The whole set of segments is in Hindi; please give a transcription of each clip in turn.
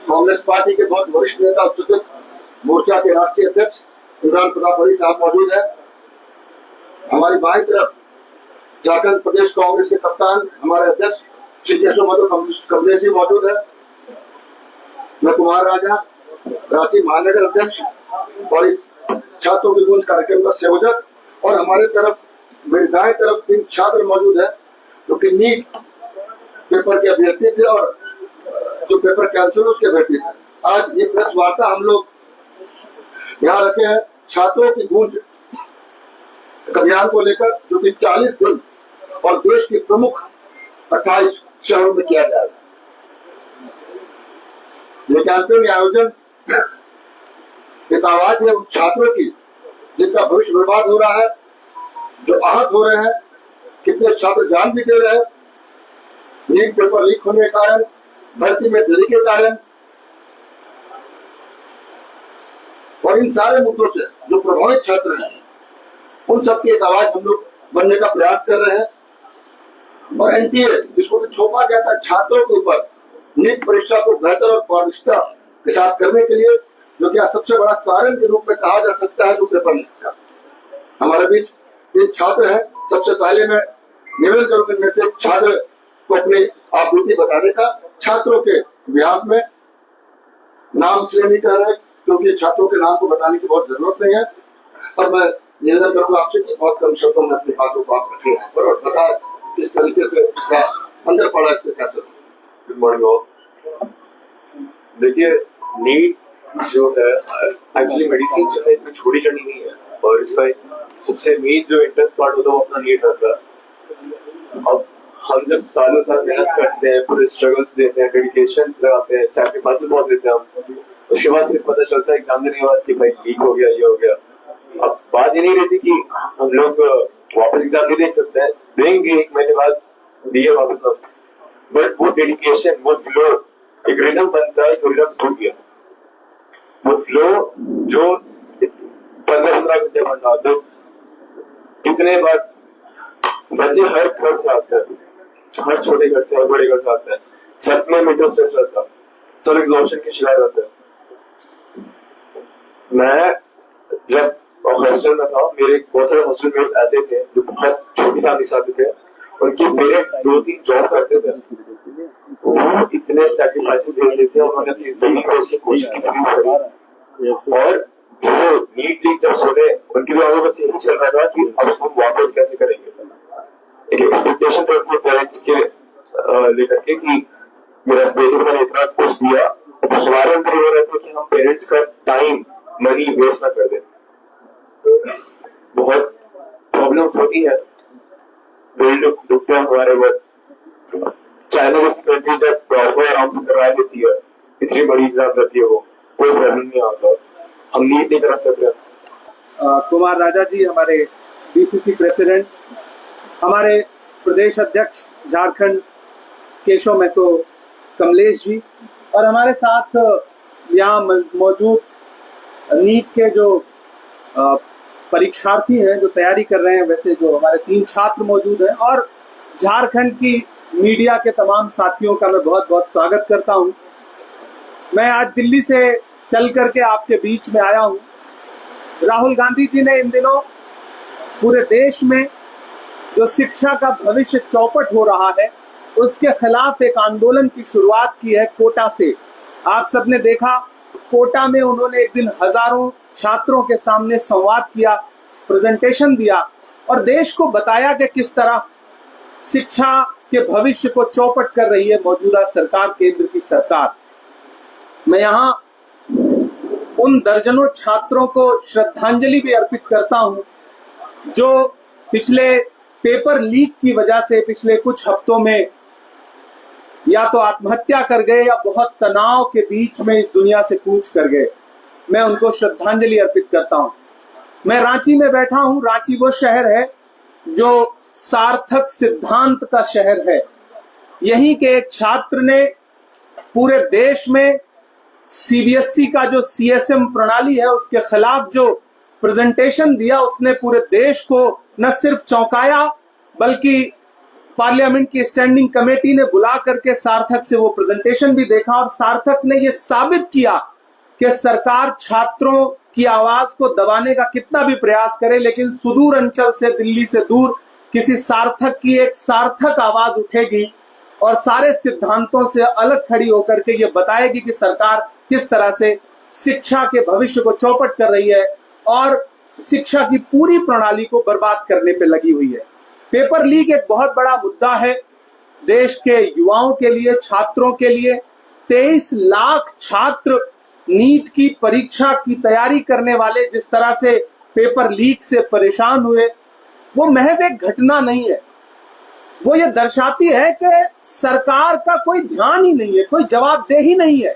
कांग्रेस पार्टी के बहुत वरिष्ठ नेता और चतुर्थ मोर्चा के राष्ट्रीय अध्यक्ष इमरान प्रताप अली साहब मौजूद है। हमारी बाईं तरफ झारखंड प्रदेश कांग्रेस के कप्तान हमारे अध्यक्ष श्री केशव मधु कमलेश जी मौजूद है। मैं कुमार राजा, रांची महानगर अध्यक्ष और इस छात्रों की गूंज कार्यक्रम का संयोजक, और हमारे तरफ मेरी दाएं तरफ 3 छात्र मौजूद है जो कि नीट पेपर के अभ्यर्थी थे और जो पेपर कैंसिल उसके अभ्यर्थी थे। आज ये प्रेस वार्ता हम लोग यहाँ रखे हैं छात्रों की गूंज अभियान को लेकर, जो कि 40 दिन और देश के प्रमुख 28 शहरों में किया जाएगा। ये कैंपेन आयोजन एक आवाज है उन छात्रों की जिनका भविष्य बर्बाद हो रहा है, जो आहत हो रहे हैं, कितने छात्र जान भी दे रहे हैं नीट पेपर लीक होने के कारण, भर्ती में देरी के कारण, और इन सारे मुद्दों से जो प्रभावित छात्र हैं उन सबकी एक आवाज हम लोग बनने का प्रयास कर रहे हैं। और एनटीए जिसको भी थोपा गया था छात्रों के ऊपर नीट परीक्षा को बेहतर और पारदर्शिता के साथ करने के लिए, जो कि सबसे बड़ा कारण के रूप में कहा जा सकता है जो पेपर लीक का। हमारे बीच 3 छात्र हैं। सबसे पहले मैं निवेदन करूंगा इनमें से छात्र को अपनी आपूर्ति बताने का। छात्रों के बिहाफ में नाम इसलिए नहीं कह रहे क्योंकि छात्रों के नाम को बताने की बहुत जरूरत नहीं है, और मैं निवेदन करूंगा आपसे कि बहुत कम शब्दों में अपनी बातों को आप रखें यहाँ पर और बताएं किस तरीके से इसका अंदर पड़ा इसके कैसे। Good morning all. देखिए, नीट जो है एक्चुअली मेडिसिन जो है इसमें छोटी चढ़ी नहीं है, और इसका सबसे मेन जो इंटरेस्ट पार्ट होता है वो अपना नीट रहता है। अब हम जब सालों साल मेहनत करते हैं, पूरे स्ट्रगल्स देते हैं, डेडिकेशन लगाते हैं, सैक्रिफाइसेस बहुत देते हैं हम, उसके बाद फिर पता चलता है एग्जाम देने के बाद कि भाई लीक हो गया, ये हो गया। अब बात ये नहीं रहती कि हम लोग वापस एग्जाम नहीं दे सकते हैं, देंगे 1 महीने बाद दिए वापस हम, बट वो डेडिकेशन, वो फ्लो, एक रिदम बनता है, जो रिदम टूट गया। वो फ्लो जो 15-15 घंटे बन रहा, तो कितने बार बच्चे हर घर से आते हैं, हर छोटे घर से, हर बड़े घर से आते हैं, सब में मेंटल स्ट्रेस रहता है, सब एग्जॉशन के शिकार रहते हैं। मैं जब हॉस्टल में था, मेरे बहुत सारे हॉस्टल मेट्स ऐसे थे जो बहुत छोटी फैमिली से आते थे, उनके पेरेंट्स 2-3 जॉब करते थे, वो इतने सैक्रिफाइसेस दे रहे थे, उन्होंने अपनी जिंदगी को उसकी कोशिश की, और वो नीट लीक जब सुने उनकी भी बस यही चल रहा था कि अब हम वापस कैसे करेंगे। एक एक्सपेक्टेशन था अपने पेरेंट्स के लेकर के कि मेरा बेटे को मैंने इतना कुछ दिया, तो हमारे अंदर हो रहा था कि हम पेरेंट्स का टाइम मनी वेस्ट ना कर दें। बहुत प्रॉब्लम्स होती है, दिल दुखते हैं हमारे वर्ड। चाइना जैसी कंट्री जब प्रॉपर आराम से करवा देती है, इतनी बड़ी एग्जाम रहती है, वो कोई प्रॉब्लम नहीं आता, हम नीट नहीं करा सकते। कुमार राजा जी हमारे बीसीसी प्रेसिडेंट, हमारे प्रदेश अध्यक्ष झारखंड केशव महतो कमलेश जी, और हमारे साथ यहाँ मौजूद नीट के जो परीक्षार्थी हैं जो तैयारी कर रहे हैं, वैसे जो हमारे 3 छात्र मौजूद हैं, और झारखंड की मीडिया के तमाम साथियों का मैं बहुत बहुत स्वागत करता हूं। मैं आज दिल्ली से चल करके आपके बीच में आया हूं। राहुल गांधी जी ने इन दिनों पूरे देश में जो शिक्षा का भविष्य चौपट हो रहा है उसके खिलाफ एक आंदोलन की शुरुआत की है कोटा से। आप सबने देखा, कोटा में उन्होंने एक दिन हजारों छात्रों के सामने संवाद किया, प्रेजेंटेशन दिया और देश को बताया कि किस तरह शिक्षा के भविष्य को चौपट कर रही है मौजूदा सरकार, केंद्र की सरकार। मैं यहाँ उन दर्जनों छात्रों को श्रद्धांजलि भी अर्पित करता हूं जो पिछले पेपर लीक की वजह से पिछले कुछ हफ्तों में या तो आत्महत्या कर गए या बहुत तनाव के बीच में इस दुनिया से कूच कर गए। मैं उनको श्रद्धांजलि अर्पित करता हूं। मैं रांची में बैठा हूं। रांची वो शहर है जो सार्थक सिद्धांत का शहर है। यहीं के एक छात्र ने पूरे देश में सीबीएसई का जो सीएसएम प्रणाली है उसके खिलाफ जो प्रेजेंटेशन दिया, उसने पूरे देश को न सिर्फ चौंकाया बल्कि पार्लियामेंट की स्टैंडिंग कमेटी ने बुला करके सार्थक से वो प्रेजेंटेशन भी देखा और सार्थक ने ये साबित किया कि सरकार छात्रों की आवाज को दबाने का कितना भी प्रयास करे, लेकिन सुदूर अंचल से, दिल्ली से दूर किसी सार्थक की एक सार्थक आवाज उठेगी और सारे सिद्धांतों से अलग खड़ी होकर के ये बताएगी कि सरकार किस तरह से शिक्षा के भविष्य को चौपट कर रही है और शिक्षा की पूरी प्रणाली को बर्बाद करने पे लगी हुई है। पेपर लीक एक बहुत बड़ा मुद्दा है देश के युवाओं के लिए, छात्रों के लिए। 23 लाख छात्र नीट की परीक्षा की तैयारी करने वाले जिस तरह से पेपर लीक से परेशान हुए, वो महज एक घटना नहीं है, वो ये दर्शाती है कि सरकार का कोई ध्यान ही नहीं है, कोई जवाबदेही नहीं है।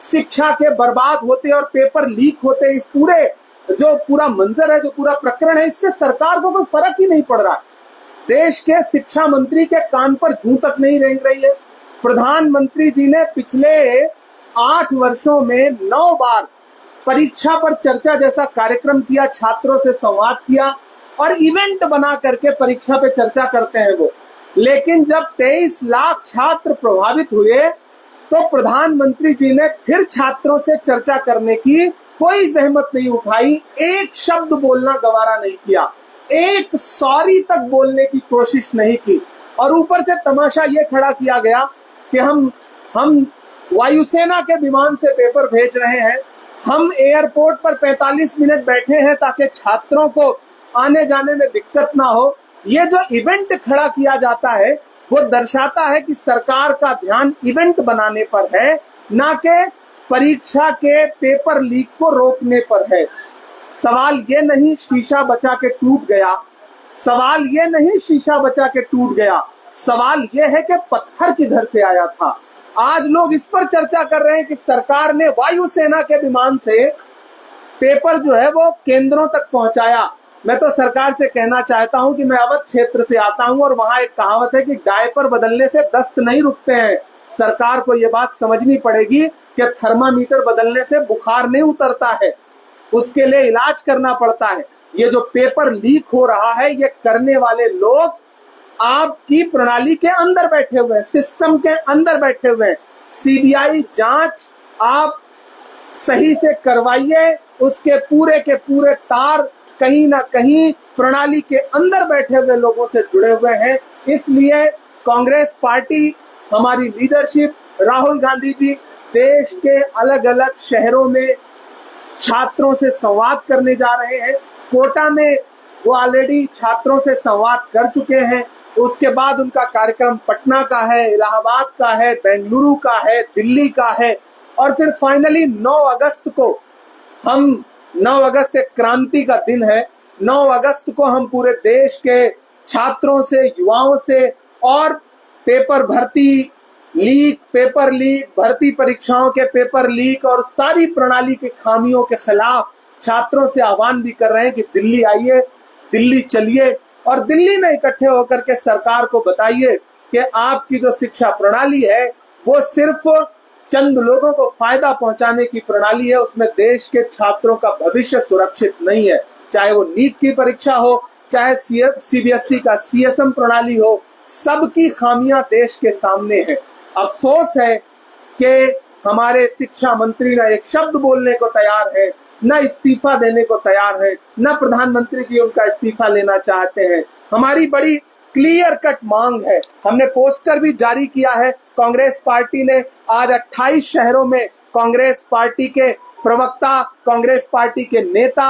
शिक्षा के बर्बाद होते और पेपर लीक होते, इस पूरे जो पूरा मंजर है, जो पूरा प्रकरण है, इससे सरकार को कोई फर्क ही नहीं पड़ रहा है। देश के शिक्षा मंत्री के कान पर जूं तक नहीं रेंग रही है। प्रधानमंत्री जी ने पिछले 8 वर्षों में 9 बार परीक्षा पर चर्चा जैसा कार्यक्रम किया, छात्रों से संवाद किया और इवेंट बना करके परीक्षा पे चर्चा करते हैं वो। लेकिन जब 23 लाख छात्र प्रभावित हुए तो प्रधानमंत्री जी ने फिर छात्रों से चर्चा करने की कोई जहमत नहीं उठाई, एक शब्द बोलना गवारा नहीं किया, एक सॉरी तक बोलने की कोशिश नहीं की। और ऊपर से तमाशा ये खड़ा किया गया कि हम वायुसेना के विमान से पेपर भेज रहे हैं, हम एयरपोर्ट पर 45 मिनट बैठे हैं ताकि छात्रों को आने जाने में दिक्कत ना हो। ये जो इवेंट खड़ा किया जाता है वो दर्शाता है कि सरकार का ध्यान इवेंट बनाने पर है, ना कि परीक्षा के पेपर लीक को रोकने पर है। सवाल ये नहीं शीशा बचा के टूट गया, सवाल ये नहीं शीशा बचा के टूट गया, सवाल ये है कि पत्थर किधर से आया था। आज लोग इस पर चर्चा कर रहे हैं कि सरकार ने वायुसेना के विमान से पेपर जो है वो केंद्रों तक पहुंचाया। मैं तो सरकार से कहना चाहता हूं कि मैं अवध क्षेत्र से आता हूं और वहां एक कहावत है कि डायपर बदलने से दस्त नहीं रुकते हैं। सरकार को ये बात समझनी पड़ेगी कि थर्मामीटर बदलने से बुखार नहीं उतरता है, उसके लिए इलाज करना पड़ता है। ये जो पेपर लीक हो रहा है, ये करने वाले लोग आपकी प्रणाली के अंदर बैठे हुए हैं, सिस्टम के अंदर बैठे हुए हैं। सीबीआई जांच आप सही से करवाइए, उसके पूरे के पूरे तार कहीं ना कहीं प्रणाली के अंदर बैठे हुए लोगों से जुड़े हुए हैं। इसलिए कांग्रेस पार्टी, हमारी लीडरशिप, राहुल गांधी जी देश के अलग अलग शहरों में छात्रों से संवाद करने जा रहे हैं। कोटा में वो ऑलरेडी छात्रों से संवाद कर चुके हैं, उसके बाद उनका कार्यक्रम पटना का है, इलाहाबाद का है, बेंगलुरु का है, दिल्ली का है और फिर फाइनली 9 अगस्त को 9 अगस्त एक क्रांति का दिन है। 9 अगस्त को हम पूरे देश के छात्रों से, युवाओं से और पेपर भर्ती लीक, पेपर लीक, भर्ती परीक्षाओं के पेपर लीक और सारी प्रणाली के खामियों के खिलाफ छात्रों से आह्वान भी कर रहे हैं कि दिल्ली आइए, दिल्ली चलिए और दिल्ली में इकट्ठे होकर के सरकार को बताइए कि आपकी जो शिक्षा प्रणाली है वो सिर्फ चंद लोगों को फायदा पहुंचाने की प्रणाली है, उसमें देश के छात्रों का भविष्य सुरक्षित नहीं है। चाहे वो नीट की परीक्षा हो, चाहे सीबीएसई का सीएसएम प्रणाली हो, सबकी खामियां देश के सामने है। अफसोस है कि हमारे शिक्षा मंत्री न एक शब्द बोलने को तैयार है, न इस्तीफा देने को तैयार है, न प्रधानमंत्री जी उनका इस्तीफा लेना चाहते हैं। हमारी बड़ी क्लियर कट मांग है, हमने पोस्टर भी जारी किया है। कांग्रेस पार्टी ने आज 28 शहरों में कांग्रेस पार्टी के प्रवक्ता, कांग्रेस पार्टी के नेता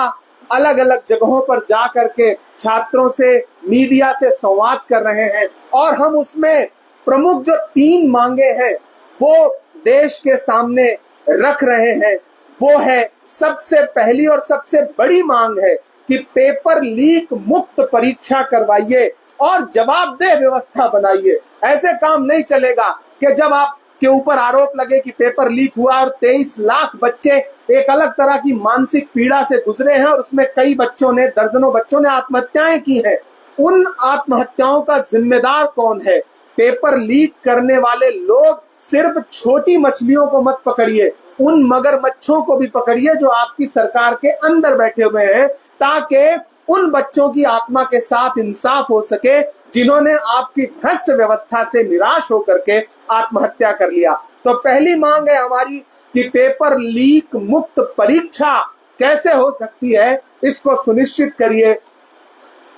अलग अलग जगहों पर जा करके छात्रों से, मीडिया से संवाद कर रहे हैं और हम उसमें प्रमुख जो 3 मांगे हैं वो देश के सामने रख रहे हैं। वो है, सबसे पहली और सबसे बड़ी मांग है कि पेपर लीक मुक्त परीक्षा करवाइए और जवाबदेह व्यवस्था बनाइए। ऐसे काम नहीं चलेगा कि जब आपके ऊपर आरोप लगे कि पेपर लीक हुआ और 23 लाख बच्चे एक अलग तरह की मानसिक पीड़ा से गुजरे हैं और उसमें कई बच्चों ने, दर्जनों बच्चों ने आत्महत्याएं की हैं। उन आत्महत्याओं का जिम्मेदार कौन है? पेपर लीक करने वाले लोग सिर्फ छोटी मछलियों को मत पकड़िए, उन मगरमच्छों को भी पकड़िए जो आपकी सरकार के अंदर बैठे हुए हैं, ताकि उन बच्चों की आत्मा के साथ इंसाफ हो सके, जिन्होंने आपकी भ्रष्ट व्यवस्था से निराश होकर के आत्महत्या कर लिया। तो पहली मांग है हमारी कि पेपर लीक मुक्त परीक्षा कैसे हो सकती है, इसको सुनिश्चित करिए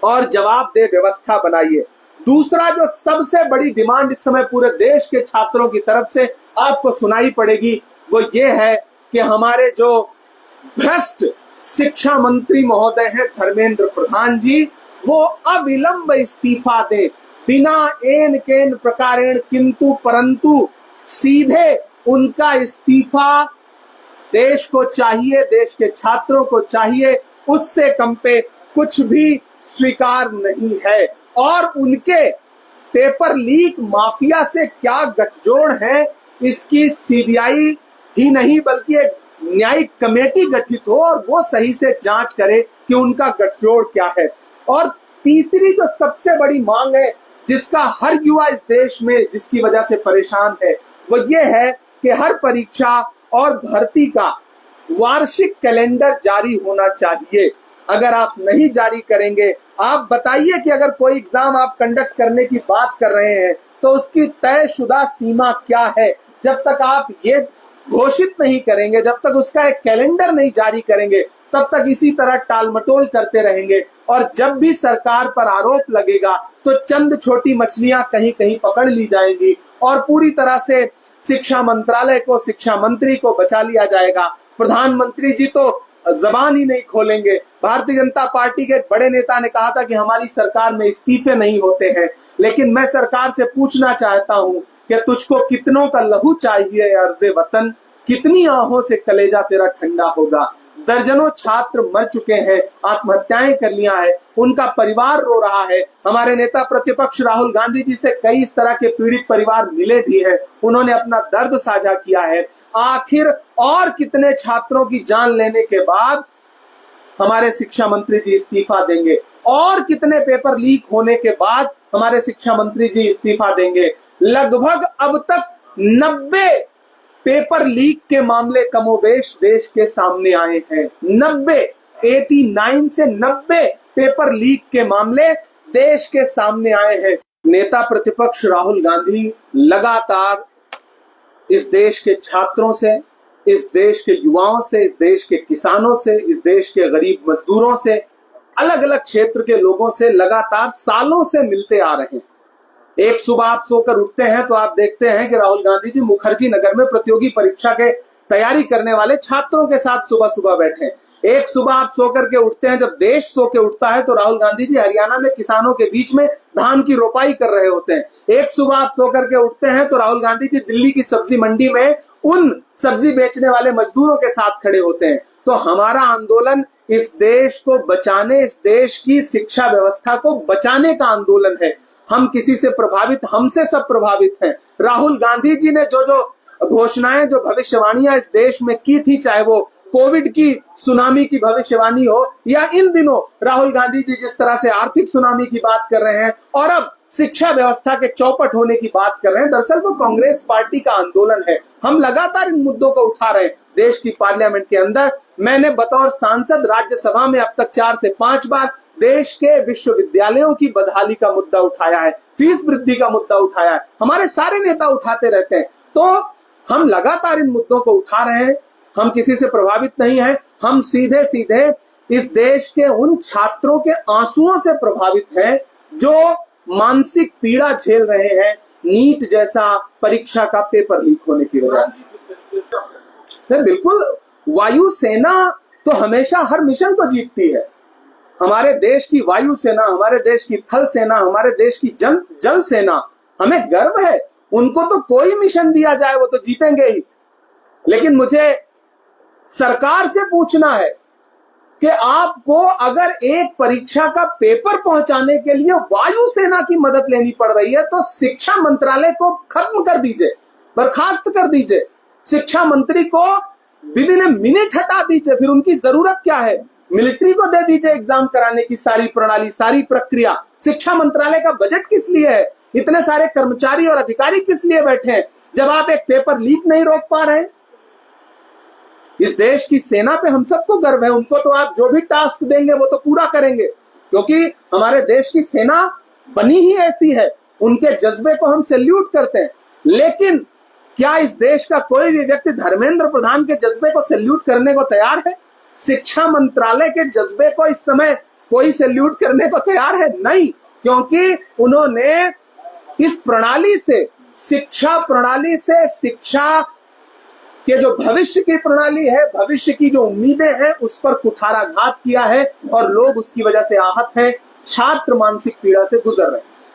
और जवाबदेह व्यवस्था बनाइए। दूसरा जो सबसे बड़ी डिमांड इस समय पूरे देश के छात्रों की तरफ से आपको सुनाई पड़ेगी, वो ये है कि हमारे जो भ्रष्ट शिक्षा मंत्री महोदय हैं धर्मेंद्र प्रधान जी, वो अविलंब इस्तीफा दें, बिना एन केन प्रकारेण किंतु परंतु सीधे उनका इस्तीफा देश को चाहिए, देश के छात्रों को चाहिए, उससे कम पे कुछ भी स्वीकार नहीं है। और उनके पेपर लीक माफिया से क्या गठजोड़ है, इसकी सीबीआई ही नहीं बल्कि एक न्यायिक कमेटी गठित हो और वो सही से जांच करे कि उनका गठजोड़ क्या है। और तीसरी जो सबसे बड़ी मांग है, जिसका हर युवा इस देश में जिसकी वजह से परेशान है, वो ये है कि हर परीक्षा और भर्ती का वार्षिक कैलेंडर जारी होना चाहिए। अगर आप नहीं जारी करेंगे, आप बताइए कि अगर कोई एग्जाम आप कंडक्ट करने की बात कर रहे हैं तो उसकी तयशुदा सीमा क्या है। जब तक आप ये घोषित नहीं करेंगे, जब तक उसका एक कैलेंडर नहीं जारी करेंगे, तब तक इसी तरह टालमटोल करते रहेंगे। और जब भी सरकार पर आरोप लगेगा तो चंद छोटी मछलियां कहीं कहीं पकड़ ली जाएंगी और पूरी तरह से शिक्षा मंत्रालय को, शिक्षा मंत्री को बचा लिया जाएगा। प्रधानमंत्री जी तो जबान ही नहीं खोलेंगे। भारतीय जनता पार्टी के एक बड़े नेता ने कहा था कि हमारी सरकार में इस्तीफे नहीं होते हैं, लेकिन मैं सरकार से पूछना चाहता हूं कि तुझको कितनों का लहू चाहिए अर्ज़े वतन, कितनी आहों से कलेजा तेरा ठंडा होगा। दर्जनों छात्र मर चुके हैं, आत्महत्याएं कर लिया है, उनका परिवार रो रहा है। हमारे नेता प्रतिपक्ष राहुल गांधी जी से कई इस तरह के पीड़ित परिवार मिले भी हैं, उन्होंने अपना दर्द साझा किया है। आखिर और कितने छात्रों की जान लेने के बाद हमारे शिक्षा मंत्री जी इस्तीफा देंगे, और कितने पेपर लीक होने के बाद हमारे शिक्षा मंत्री जी इस्तीफा देंगे। लगभग अब तक 90 पेपर लीक के मामले कमोबेश देश के सामने आए हैं। 89 से 90 पेपर लीक के मामले देश के सामने आए हैं। नेता प्रतिपक्ष राहुल गांधी लगातार इस देश के छात्रों से, इस देश के युवाओं से, इस देश के किसानों से, इस देश के गरीब मजदूरों से, अलग अलग क्षेत्र के लोगों से लगातार सालों से मिलते आ रहे हैं। एक सुबह आप सोकर उठते हैं तो आप देखते हैं कि राहुल गांधी जी मुखर्जी नगर में प्रतियोगी परीक्षा के तैयारी करने वाले छात्रों के साथ सुबह सुबह बैठे हैं। एक सुबह आप सोकर के उठते हैं, जब देश सो के उठता है, तो राहुल गांधी जी हरियाणा में किसानों के बीच में धान की रोपाई कर रहे होते हैं। एक सुबह आप सोकर के उठते हैं तो राहुल गांधी जी दिल्ली की सब्जी मंडी में उन सब्जी बेचने वाले मजदूरों के साथ खड़े होते हैं। तो हमारा आंदोलन इस देश को बचाने, इस देश की शिक्षा व्यवस्था को बचाने का आंदोलन है। हम किसी से प्रभावित, हमसे सब प्रभावित हैं। राहुल गांधी जी ने जो जो घोषणाएं, जो भविष्यवाणियां इस देश में की थी, चाहे वो कोविड की सुनामी की भविष्यवाणी हो या इन दिनों राहुल गांधी जी जिस तरह से आर्थिक सुनामी की बात कर रहे हैं और अब शिक्षा व्यवस्था के चौपट होने की बात कर रहे हैं, दरअसल वो कांग्रेस पार्टी का आंदोलन है। हम लगातार इन मुद्दों को उठा रहे हैं। देश की पार्लियामेंट के अंदर मैंने बतौर सांसद राज्यसभा में अब तक 4 से 5 बार देश के विश्वविद्यालयों की बदहाली का मुद्दा उठाया है, फीस वृद्धि का मुद्दा उठाया है। हमारे सारे नेता उठाते रहते हैं। तो हम लगातार इन मुद्दों को उठा रहे हैं। हम किसी से प्रभावित नहीं हैं। हम सीधे सीधे इस देश के उन छात्रों के आंसुओं से प्रभावित हैं जो मानसिक पीड़ा झेल रहे हैं नीट जैसा परीक्षा का पेपर लीक होने की वजह से। बिल्कुल, वायुसेना तो हमेशा हर मिशन को जीतती है। हमारे देश की वायुसेना, हमारे देश की थल सेना, हमारे देश की जल सेना, हमें गर्व है। उनको तो कोई मिशन दिया जाए वो तो जीतेंगे ही। लेकिन मुझे सरकार से पूछना है कि आपको अगर एक परीक्षा का पेपर पहुंचाने के लिए वायुसेना की मदद लेनी पड़ रही है तो शिक्षा मंत्रालय को खत्म कर दीजिए, बर्खास्त कर दीजिए। शिक्षा मंत्री को विद इन ए मिनट हटा दीजिए। फिर उनकी जरूरत क्या है? मिलिट्री को दे दीजिए एग्जाम कराने की सारी प्रणाली, सारी प्रक्रिया। शिक्षा मंत्रालय का बजट किस लिए है? इतने सारे कर्मचारी और अधिकारी किस लिए बैठे हैं जब आप एक पेपर लीक नहीं रोक पा रहे? इस देश की सेना पे हम सबको गर्व है। उनको तो आप जो भी टास्क देंगे वो तो पूरा करेंगे, क्योंकि हमारे देश की सेना बनी ही ऐसी है, उनके जज्बे को हम सैल्यूट करते हैं। लेकिन क्या इस देश का कोई भी व्यक्ति धर्मेंद्र प्रधान के जज्बे को सैल्यूट करने को तैयार है? शिक्षा मंत्रालय के जज्बे को इस समय कोई सैल्यूट करने को तैयार है? नहीं, क्योंकि उन्होंने इस प्रणाली से, शिक्षा प्रणाली से, शिक्षा के जो भविष्य की प्रणाली है, भविष्य की जो उम्मीदें हैं, उस पर कुठाराघात किया है और लोग उसकी वजह से आहत हैं, छात्र मानसिक पीड़ा से गुजर रहे हैं।